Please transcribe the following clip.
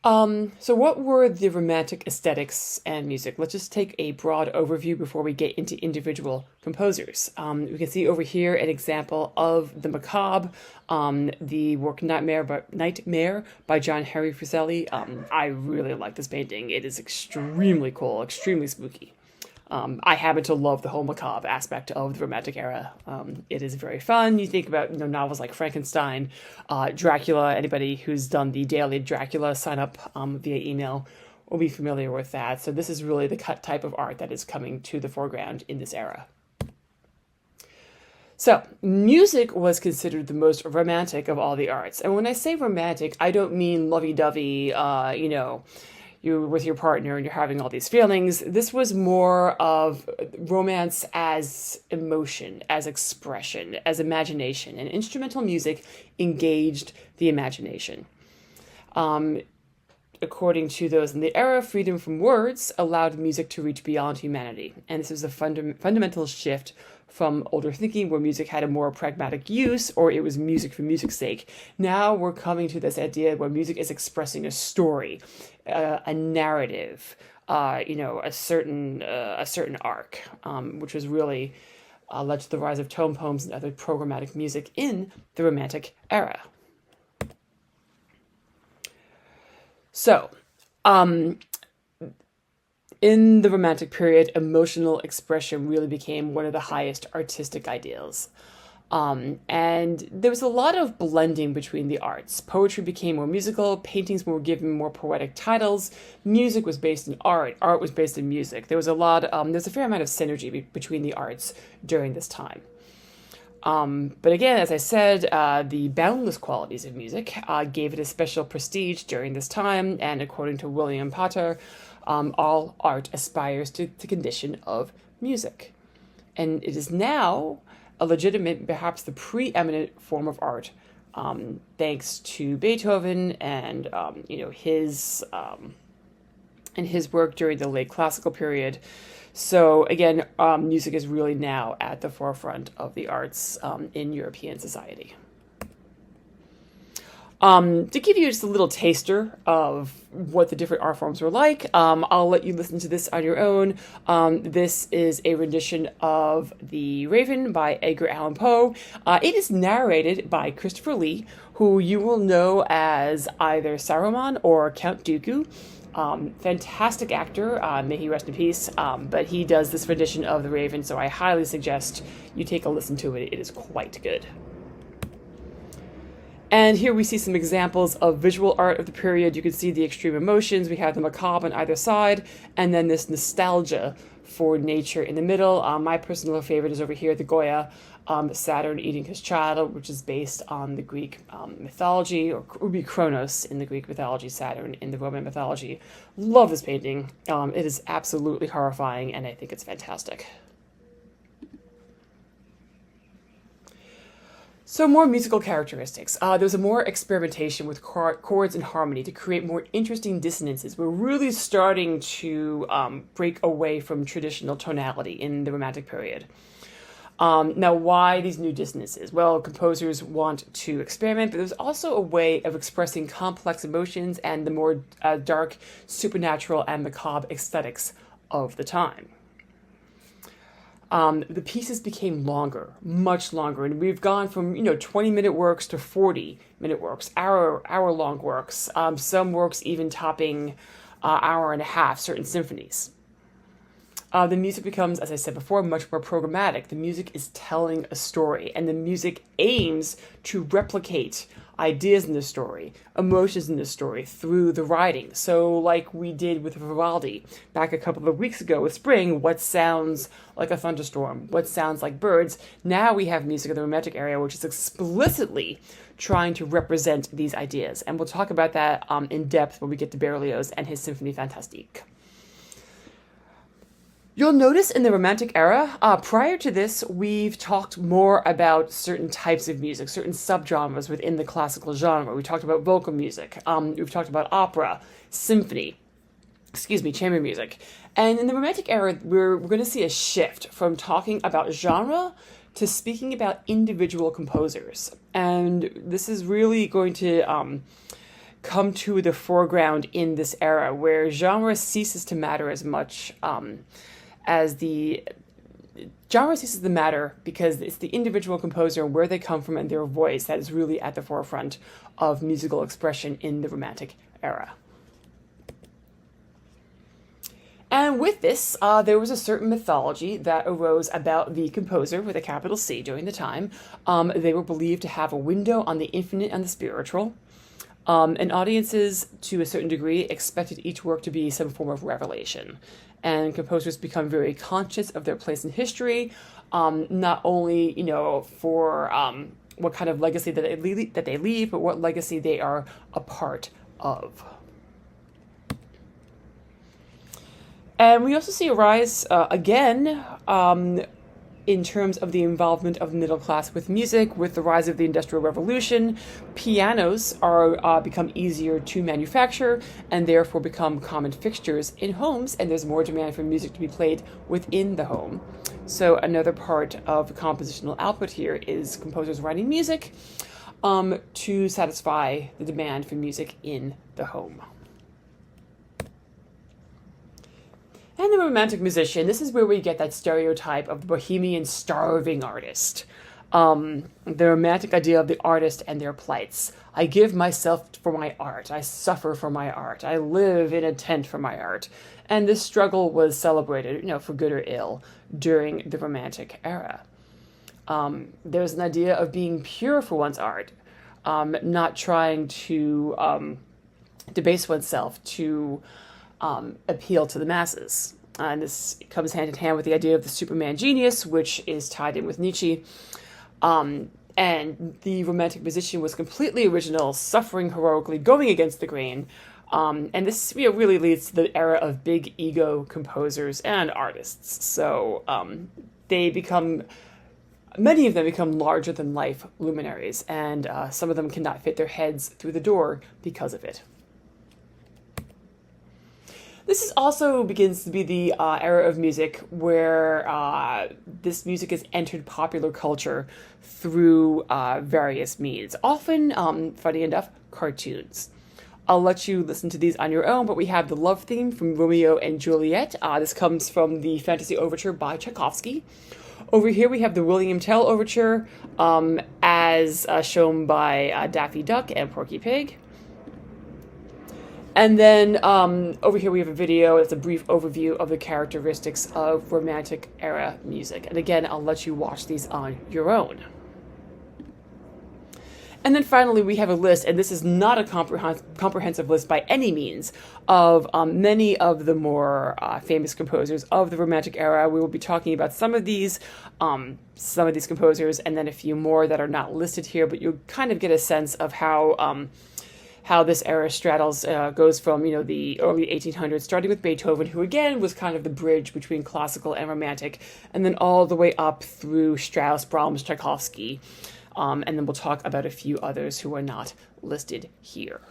So what were the romantic aesthetics and music? Let's just take a broad overview before we get into individual composers. We can see over here an example of the Macabre, the work Nightmare by John Henry Fuseli. I really like this painting. It is extremely cool, extremely spooky. I happen to love the whole macabre aspect of the Romantic era. It is very fun. You think about novels like Frankenstein, Dracula. Anybody who's done the daily Dracula sign up via email will be familiar with that. So this is really the type of art that is coming to the foreground in this era. So, music was considered the most romantic of all the arts. And when I say romantic, I don't mean lovey-dovey, you're with your partner and you're having all these feelings. This was more of romance as emotion, as expression, as imagination. And instrumental music engaged the imagination. According to those in the era, freedom from words allowed music to reach beyond humanity. And this was a fundamental shift from older thinking where music had a more pragmatic use or it was music for music's sake. Now we're coming to this idea where music is expressing a story, a narrative, a certain arc, which was really led to the rise of tone poems and other programmatic music in the Romantic era. So, in the Romantic period, emotional expression really became one of the highest artistic ideals. And there was a lot of blending between the arts. Poetry became more musical, paintings were given more poetic titles, music was based in art, art was based in music. There's a fair amount of synergy between the arts during this time. But again, as I said, the boundless qualities of music gave it a special prestige during this time, and according to William Potter, all art aspires to the condition of music. And it is now a legitimate, perhaps the preeminent form of art, thanks to Beethoven and his work during the late classical period. So again, music is really now at the forefront of the arts in European society. To give you just a little taster of what the different art forms were like, I'll let you listen to this on your own. This is a rendition of The Raven by Edgar Allan Poe. It is narrated by Christopher Lee, who you will know as either Saruman or Count Dooku. Fantastic actor, may he rest in peace, but he does this rendition of The Raven, so I highly suggest you take a listen to it. It is quite good. And here we see some examples of visual art of the period. You can see the extreme emotions. We have the macabre on either side, and then this nostalgia for nature in the middle. My personal favorite is over here, the Goya, Saturn eating his child, which is based on the Greek mythology, or Ubi Kronos in the Greek mythology, Saturn in the Roman mythology. Love this painting. It is absolutely horrifying, and I think it's fantastic. So more musical characteristics. There was a more experimentation with chords and harmony to create more interesting dissonances. We're really starting to break away from traditional tonality in the Romantic period. Now, why these new dissonances? Well, composers want to experiment, but there's also a way of expressing complex emotions and the more dark, supernatural, and macabre aesthetics of the time. The pieces became longer, much longer, and we've gone from 20-minute works to 40-minute works, hour-long works. Some works even topping hour and a half. Certain symphonies. The music becomes, as I said before, much more programmatic. The music is telling a story, and the music aims to replicate ideas in the story, emotions in the story through the writing. So like we did with Vivaldi back a couple of weeks ago with Spring, what sounds like a thunderstorm, what sounds like birds. Now we have music of the Romantic era, which is explicitly trying to represent these ideas. And we'll talk about that in depth when we get to Berlioz and his Symphonie Fantastique. You'll notice in the Romantic era, prior to this, we've talked more about certain types of music, certain subgenres within the classical genre. We talked about vocal music. We've talked about opera, chamber music. And in the Romantic era, we're going to see a shift from talking about genre to speaking about individual composers. And this is really going to come to the foreground in this era, where genre ceases to matter as much as the genre ceases to matter because it's the individual composer and where they come from and their voice that is really at the forefront of musical expression in the Romantic era. And with this, there was a certain mythology that arose about the composer with a capital C during the time. They were believed to have a window on the infinite and the spiritual. And audiences, to a certain degree, expected each work to be some form of revelation. And composers become very conscious of their place in history, not only, for what kind of legacy that they leave, but what legacy they are a part of. And we also see a rise, again, in terms of the involvement of the middle class with music. With the rise of the Industrial Revolution, pianos are become easier to manufacture and therefore become common fixtures in homes, and there's more demand for music to be played within the home. So another part of compositional output here is composers writing music to satisfy the demand for music in the home. And the Romantic musician, this is where we get that stereotype of the bohemian starving artist. The Romantic idea of the artist and their plights. I give myself for my art. I suffer for my art. I live in a tent for my art. And this struggle was celebrated, for good or ill, during the Romantic era. There's an idea of being pure for one's art, not trying to debase oneself to appeal to the masses. And this comes hand in hand with the idea of the Superman genius, which is tied in with Nietzsche. And the Romantic musician was completely original, suffering heroically, going against the grain. And this really leads to the era of big ego composers and artists. So many of them become larger than life luminaries, and some of them cannot fit their heads through the door because of it. This also begins to be the era of music where this music has entered popular culture through various means, often, funny enough, cartoons. I'll let you listen to these on your own, but we have the love theme from Romeo and Juliet. This comes from the Fantasy Overture by Tchaikovsky. Over here we have the William Tell Overture, as shown by Daffy Duck and Porky Pig. And then over here we have a video. It's a brief overview of the characteristics of Romantic era music. And again, I'll let you watch these on your own. And then finally we have a list, and this is not a comprehensive list by any means, of many of the more famous composers of the Romantic era. We will be talking about some of these composers, and then a few more that are not listed here, but you'll kind of get a sense of how this era straddles, goes from, the early 1800s, starting with Beethoven, who again was kind of the bridge between classical and Romantic, and then all the way up through Strauss, Brahms, Tchaikovsky, and then we'll talk about a few others who are not listed here.